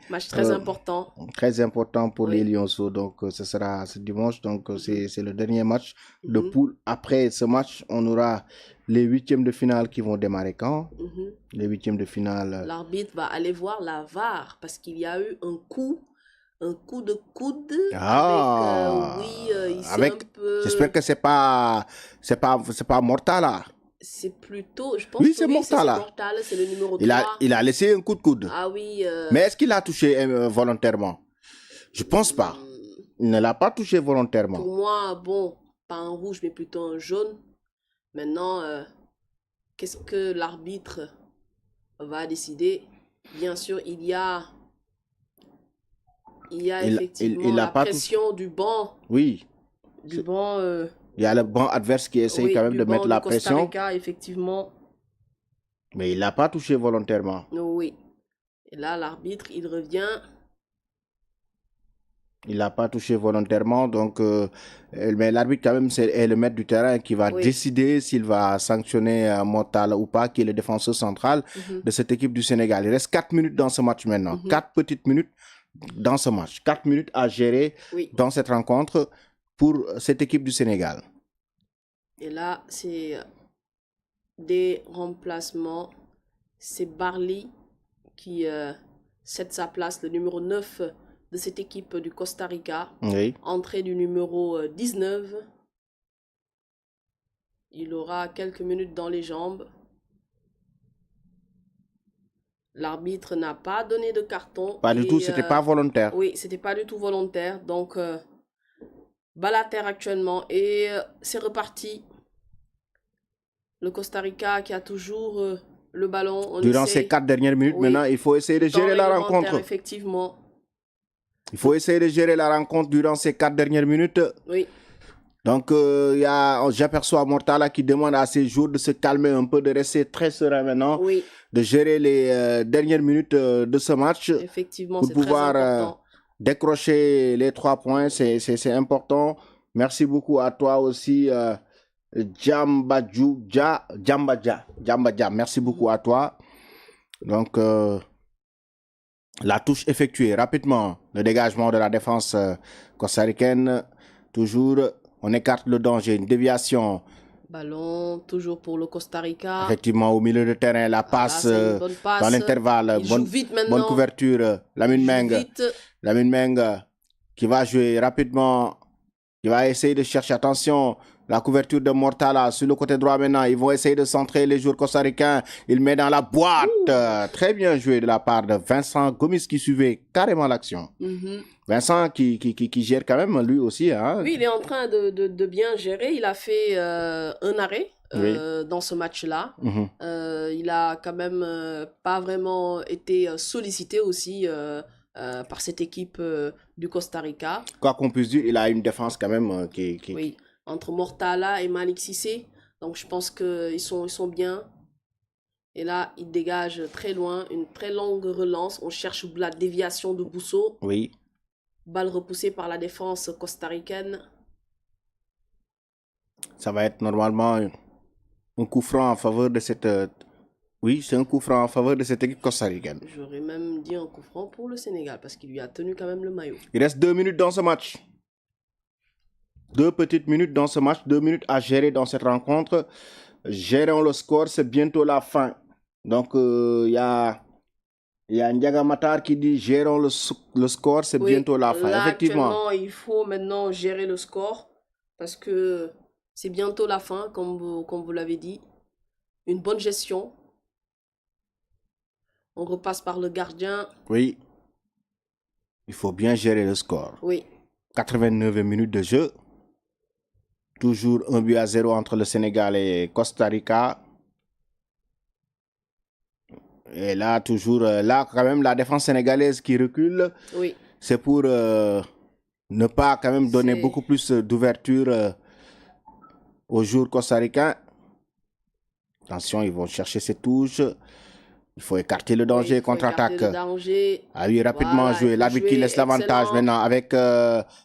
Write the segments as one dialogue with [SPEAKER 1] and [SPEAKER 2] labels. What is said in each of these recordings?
[SPEAKER 1] Match très important.
[SPEAKER 2] Très important pour
[SPEAKER 1] Oui.
[SPEAKER 2] les Lionceaux. Donc, ce sera ce dimanche. Donc, c'est le dernier match de
[SPEAKER 1] Mhm.
[SPEAKER 2] poule. Après ce match, on aura les huitièmes de finale qui vont démarrer quand?
[SPEAKER 1] Mhm.
[SPEAKER 2] Les huitièmes de finale.
[SPEAKER 1] L'arbitre va aller voir la VAR parce qu'il y a eu un coup de coude
[SPEAKER 2] Ah,
[SPEAKER 1] il s'est un
[SPEAKER 2] j'espère
[SPEAKER 1] peu...
[SPEAKER 2] que c'est pas Mortala.
[SPEAKER 1] C'est plutôt, je pense
[SPEAKER 2] Oui,
[SPEAKER 1] que
[SPEAKER 2] c'est
[SPEAKER 1] oui, c'est
[SPEAKER 2] Mortala.
[SPEAKER 1] Mortal, c'est le numéro 3.
[SPEAKER 2] Il a laissé un coup de coude.
[SPEAKER 1] Ah oui.
[SPEAKER 2] Mais est-ce qu'il a touché volontairement? Je pense pas. Il ne l'a pas touché volontairement.
[SPEAKER 1] Pour moi, bon, pas un rouge, mais plutôt un jaune. Maintenant, qu'est-ce que l'arbitre va décider? Bien sûr, il y a effectivement
[SPEAKER 2] il a
[SPEAKER 1] la
[SPEAKER 2] pas
[SPEAKER 1] pression du banc.
[SPEAKER 2] Oui.
[SPEAKER 1] Du banc.
[SPEAKER 2] Il y a le banc adverse qui essaye
[SPEAKER 1] Oui,
[SPEAKER 2] quand même
[SPEAKER 1] du
[SPEAKER 2] de
[SPEAKER 1] banc
[SPEAKER 2] mettre
[SPEAKER 1] de
[SPEAKER 2] la
[SPEAKER 1] Costa
[SPEAKER 2] pression.
[SPEAKER 1] Rica, effectivement.
[SPEAKER 2] Mais il l'a pas touché volontairement.
[SPEAKER 1] Oui. Et là, l'arbitre, il revient.
[SPEAKER 2] Il l'a pas touché volontairement. Donc, mais l'arbitre, quand même, est le maître du terrain qui va décider s'il va sanctionner Mortal ou pas, qui est le défenseur central de cette équipe du Sénégal. Il reste 4 minutes dans ce match maintenant. 4 petites minutes dans ce match. 4 minutes à gérer dans cette rencontre pour cette équipe du Sénégal.
[SPEAKER 1] Et là, c'est des remplacements. C'est Barley qui cède sa place, le numéro 9 de cette équipe du Costa Rica.
[SPEAKER 2] Oui.
[SPEAKER 1] Entrée du numéro 19. Il aura quelques minutes dans les jambes. L'arbitre n'a pas donné de carton.
[SPEAKER 2] Pas du tout, c'était pas volontaire.
[SPEAKER 1] Oui, c'était pas du tout volontaire. Donc, balle à terre actuellement. Et c'est reparti. Le Costa Rica qui a toujours le ballon.
[SPEAKER 2] Durant ces 4 dernières minutes, maintenant, il faut essayer de gérer la rencontre.
[SPEAKER 1] Effectivement.
[SPEAKER 2] Il faut essayer de gérer la rencontre durant ces 4 dernières minutes.
[SPEAKER 1] Oui.
[SPEAKER 2] Donc, j'aperçois Mortala qui demande à ses joueurs de se calmer un peu, de rester très serein maintenant, de gérer les dernières minutes de ce match.
[SPEAKER 1] Effectivement,
[SPEAKER 2] pour pouvoir décrocher les 3 points. C'est important. Merci beaucoup à toi aussi, Djambadja. Merci beaucoup à toi. Donc, la touche effectuée rapidement, le dégagement de la défense costaricaine. Toujours, on écarte le danger, une déviation.
[SPEAKER 1] Ballon toujours pour le Costa Rica.
[SPEAKER 2] Effectivement, au milieu de terrain, la passe, dans l'intervalle. Bonne couverture. Lamine Meng qui va jouer rapidement. Il va essayer de chercher, attention, la couverture de Mortala sur le côté droit maintenant. Ils vont essayer de centrer les joueurs costaricains. Il met dans la boîte. Très bien joué de la part de Vincent Gomis qui suivait carrément l'action. Vincent qui gère quand même lui aussi. Hein.
[SPEAKER 1] Oui, il est en train de bien gérer. Il a fait un arrêt dans ce match-là. Il a quand même pas vraiment été sollicité aussi par cette équipe du Costa Rica.
[SPEAKER 2] Quoi qu'on puisse dire, il a une défense quand même qui...
[SPEAKER 1] Oui, entre Mortala et Malick Cissé. Donc je pense qu'ils sont bien. Et là, il dégage très loin, une très longue relance. On cherche la déviation de Bousso.
[SPEAKER 2] Oui.
[SPEAKER 1] Balle repoussée par la défense costaricaine.
[SPEAKER 2] Ça va être normalement un coup franc en faveur de cette... Oui, c'est un coup franc en faveur de cette équipe costaricaine.
[SPEAKER 1] J'aurais même dit un coup franc pour le Sénégal parce qu'il lui a tenu quand même le maillot.
[SPEAKER 2] Il reste 2 minutes dans ce match. 2 petites minutes dans ce match, 2 minutes à gérer dans cette rencontre. Gérons le score, c'est bientôt la fin. Donc, il y a Ndiaga Matar qui dit gérons le score, c'est bientôt la fin.
[SPEAKER 1] Là,
[SPEAKER 2] effectivement,
[SPEAKER 1] il faut maintenant gérer le score parce que c'est bientôt la fin, comme vous l'avez dit. Une bonne gestion. On repasse par le gardien.
[SPEAKER 2] Oui. Il faut bien gérer le score.
[SPEAKER 1] Oui.
[SPEAKER 2] 89 minutes de jeu. Toujours 1-0 entre le Sénégal et Costa Rica. Et là, toujours, là, quand même, la défense sénégalaise qui recule.
[SPEAKER 1] Oui.
[SPEAKER 2] C'est pour ne pas quand même donner beaucoup plus d'ouverture aux joueurs costaricains. Attention, ils vont chercher ces touches. Il faut écarter le danger, contre-attaque. Ah oui, rapidement jouer. L'arbitre qui laisse l'avantage maintenant avec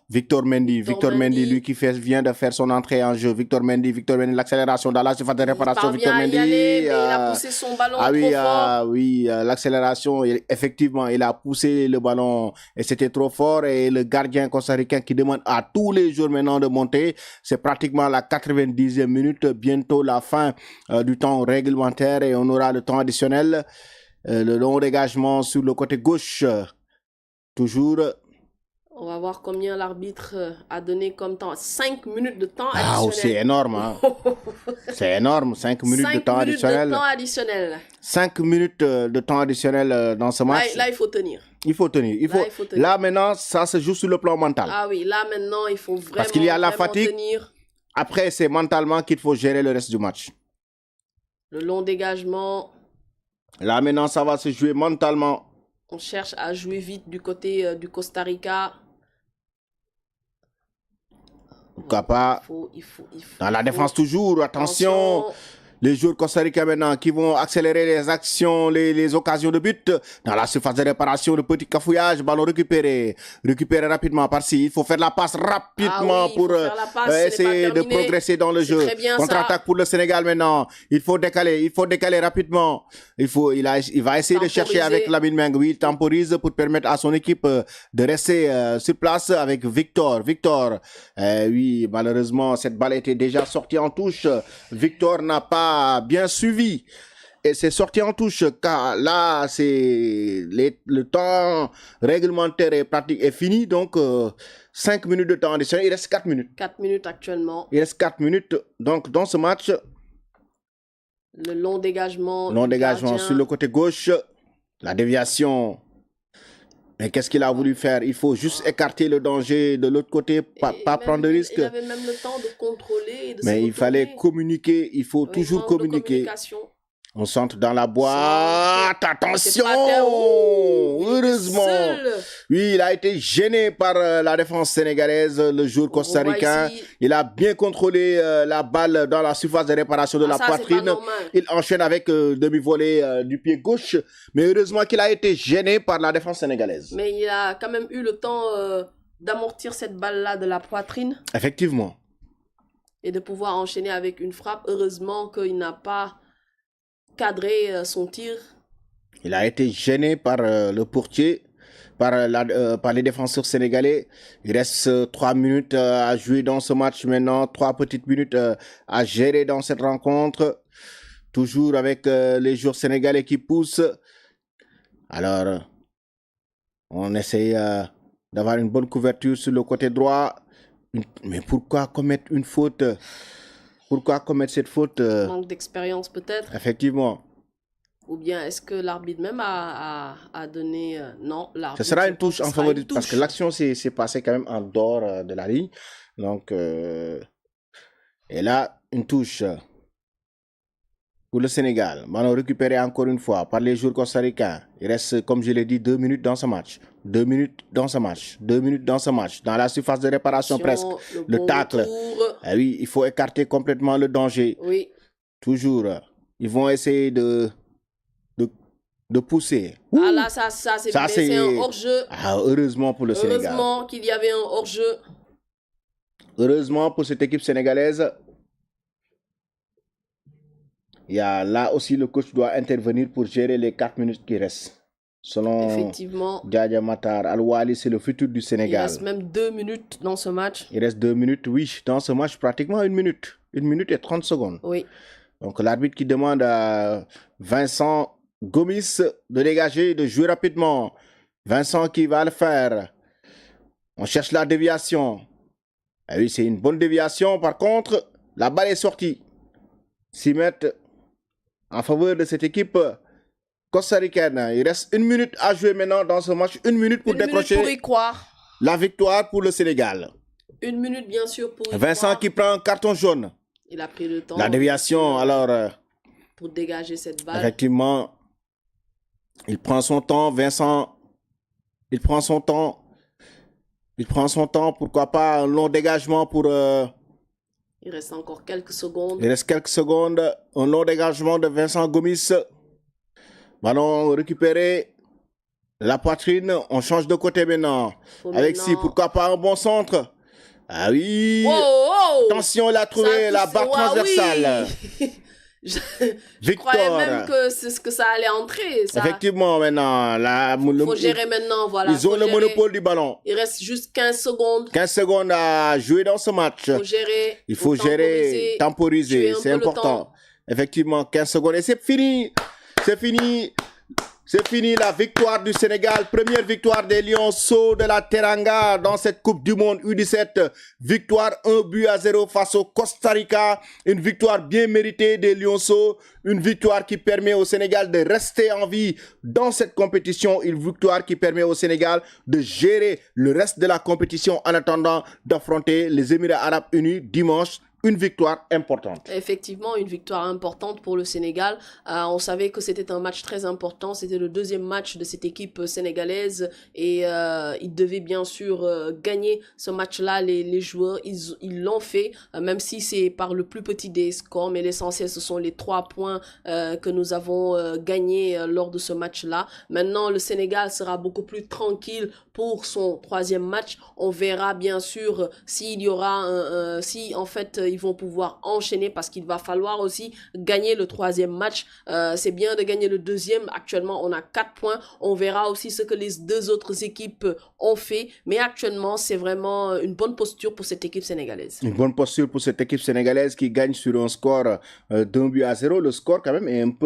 [SPEAKER 2] Victor Mendy. Victor Mendy, lui qui vient de faire son entrée en jeu. Victor Mendy, l'accélération dans la surface de réparation. Victor Mendy.
[SPEAKER 1] Il a poussé son ballon trop fort.
[SPEAKER 2] Oui, l'accélération, effectivement, il a poussé le ballon et c'était trop fort. Et le gardien costaricain qui demande à tous les jours maintenant de monter. C'est pratiquement la 90e minute, bientôt la fin du temps réglementaire et on aura le temps additionnel. Le long dégagement sur le côté gauche, toujours.
[SPEAKER 1] On va voir combien l'arbitre a donné comme temps. 5 minutes de temps additionnel.
[SPEAKER 2] Ah, c'est énorme. Hein? C'est énorme, 5 minutes de temps additionnel. 5 minutes de temps additionnel dans ce match.
[SPEAKER 1] Là, il faut tenir.
[SPEAKER 2] Il faut tenir. Là, maintenant, ça se joue sur le plan mental.
[SPEAKER 1] Ah oui, là, maintenant, il faut vraiment,
[SPEAKER 2] parce qu'il y a la fatigue.
[SPEAKER 1] Tenir.
[SPEAKER 2] Après, c'est mentalement qu'il faut gérer le reste du match.
[SPEAKER 1] Le long dégagement.
[SPEAKER 2] Là, maintenant, ça va se jouer mentalement.
[SPEAKER 1] On cherche à jouer vite du côté du Costa Rica.
[SPEAKER 2] Pourquoi pas. Dans la défense, toujours. Attention. Les joueurs costaricains maintenant qui vont accélérer les actions, les occasions de but. Dans la surface de réparation, le petit cafouillage, ballon récupéré. Récupéré rapidement par-ci. Il faut faire la passe rapidement pour essayer de progresser dans le jeu. Contre-attaque pour le Sénégal maintenant. Il faut décaler rapidement. Il va essayer de chercher avec Lamine Meng. Oui, il temporise pour permettre à son équipe de rester sur place avec Victor. Oui, malheureusement, cette balle était déjà sortie en touche. Victor n'a pas bien suivi et c'est sorti en touche car là c'est le temps réglementaire et pratique est fini, donc 5 minutes de temps additionnel. Il reste 4 minutes.
[SPEAKER 1] 4 minutes actuellement.
[SPEAKER 2] Il reste 4 minutes, donc dans ce match
[SPEAKER 1] le long dégagement
[SPEAKER 2] sur le côté gauche, la déviation. Mais qu'est-ce qu'il a voulu faire? Il faut juste écarter le danger de l'autre côté, pas prendre de risque.
[SPEAKER 1] Il avait même le temps de contrôler et de
[SPEAKER 2] mais il fallait communiquer, il faut toujours communiquer. On centre dans la boîte. Attention! Heureusement. Oui, il a été gêné par la défense sénégalaise, le joueur costaricain. Il a bien contrôlé la balle dans la surface de réparation de la poitrine. Il enchaîne avec demi-volée du pied gauche. Mais heureusement qu'il a été gêné par la défense sénégalaise.
[SPEAKER 1] Mais il a quand même eu le temps d'amortir cette balle-là de la poitrine.
[SPEAKER 2] Effectivement.
[SPEAKER 1] Et de pouvoir enchaîner avec une frappe. Heureusement qu'il n'a pas cadrer son tir.
[SPEAKER 2] Il a été gêné par le portier, par les défenseurs sénégalais. Il reste 3 minutes à jouer dans ce match maintenant, 3 petites minutes à gérer dans cette rencontre. Toujours avec les joueurs sénégalais qui poussent. Alors, on essaye d'avoir une bonne couverture sur le côté droit. Mais pourquoi commettre une faute? Pourquoi commettre cette faute?
[SPEAKER 1] Manque d'expérience peut-être.
[SPEAKER 2] Effectivement.
[SPEAKER 1] Ou bien est-ce que l'arbitre même a donné... non, l'arbitre...
[SPEAKER 2] Ce sera une touche en faveur parce que l'action s'est passée quand même en dehors de la ligne. Donc, et là, une touche pour le Sénégal. Ballon récupéré encore une fois par les joueurs costaricains. Il reste, comme je l'ai dit, 2 minutes dans ce match. 2 minutes dans ce match. 2 minutes dans ce match. Dans la surface de réparation presque. Le tacle. Eh oui, il faut écarter complètement le danger.
[SPEAKER 1] Oui.
[SPEAKER 2] Toujours. Ils vont essayer de pousser.
[SPEAKER 1] Ah là, ça c'est un hors-jeu.
[SPEAKER 2] Ah, heureusement pour le Sénégal.
[SPEAKER 1] Heureusement qu'il y avait un hors-jeu.
[SPEAKER 2] Heureusement pour cette équipe sénégalaise. Il y a là aussi le coach doit intervenir pour gérer les 4 minutes qui restent. Selon Djadia Matar, Al-Wali, c'est le futur du Sénégal.
[SPEAKER 1] Il reste même 2 minutes dans ce match.
[SPEAKER 2] Il reste 2 minutes, oui. Dans ce match, pratiquement 1 minute. 1 minute et 30 secondes.
[SPEAKER 1] Oui.
[SPEAKER 2] Donc l'arbitre qui demande à Vincent Gomis de dégager, de jouer rapidement. Vincent qui va le faire. On cherche la déviation. Ah oui, c'est une bonne déviation. Par contre, la balle est sortie. 6 mètres en faveur de cette équipe costaricaine. Il reste 1 minute à jouer maintenant dans ce match. 1 minute pour décrocher
[SPEAKER 1] pour y croire.
[SPEAKER 2] La victoire pour le Sénégal.
[SPEAKER 1] 1 minute, bien sûr, pour y
[SPEAKER 2] Vincent
[SPEAKER 1] croire.
[SPEAKER 2] qui prend un carton jaune.
[SPEAKER 1] Il a pris le temps.
[SPEAKER 2] La déviation, alors...
[SPEAKER 1] pour dégager cette balle.
[SPEAKER 2] Effectivement, il prend son temps, Vincent. Il prend son temps. Il prend son temps. Pourquoi pas un long dégagement pour...
[SPEAKER 1] Il reste encore quelques secondes.
[SPEAKER 2] Il reste quelques secondes. Un long dégagement de Vincent Gomis. Ballon récupéré. La poitrine, on change de côté maintenant. Alexis, pourquoi pas un bon centre? Ah oui. Attention, il a trouvé la barre transversale.
[SPEAKER 1] Oui. Je croyais même que ça allait entrer. Ça.
[SPEAKER 2] Effectivement, maintenant.
[SPEAKER 1] Il faut gérer maintenant, voilà.
[SPEAKER 2] Ils ont le monopole du ballon.
[SPEAKER 1] Il reste juste 15 secondes.
[SPEAKER 2] 15 secondes à jouer dans ce match.
[SPEAKER 1] Il faut gérer.
[SPEAKER 2] Temporiser. C'est important. Effectivement, 15 secondes. Et c'est fini. C'est fini. C'est fini la victoire du Sénégal. Première victoire des Lionceaux de la Teranga dans cette Coupe du Monde U17. Victoire 1-0 face au Costa Rica. Une victoire bien méritée des Lionceaux. Une victoire qui permet au Sénégal de rester en vie dans cette compétition. Une victoire qui permet au Sénégal de gérer le reste de la compétition en attendant d'affronter les Émirats Arabes Unis dimanche. Une victoire importante.
[SPEAKER 1] Effectivement, une victoire importante pour le Sénégal. On savait que c'était un match très important. C'était le deuxième match de cette équipe sénégalaise et ils devaient bien sûr gagner ce match-là. Les joueurs, ils l'ont fait, même si c'est par le plus petit des scores. Mais l'essentiel, ce sont les 3 points que nous avons gagnés lors de ce match-là. Maintenant, le Sénégal sera beaucoup plus tranquille pour son 3e match. On verra bien sûr s'il y aura si en fait ils vont pouvoir enchaîner parce qu'il va falloir aussi gagner le 3e match. C'est bien de gagner le 2e. Actuellement, on a 4 points. On verra aussi ce que les 2 autres équipes ont fait. Mais actuellement, c'est vraiment une bonne posture pour cette équipe sénégalaise.
[SPEAKER 2] Une bonne posture pour cette équipe sénégalaise qui gagne sur un score d'1-0. Le score quand même est un peu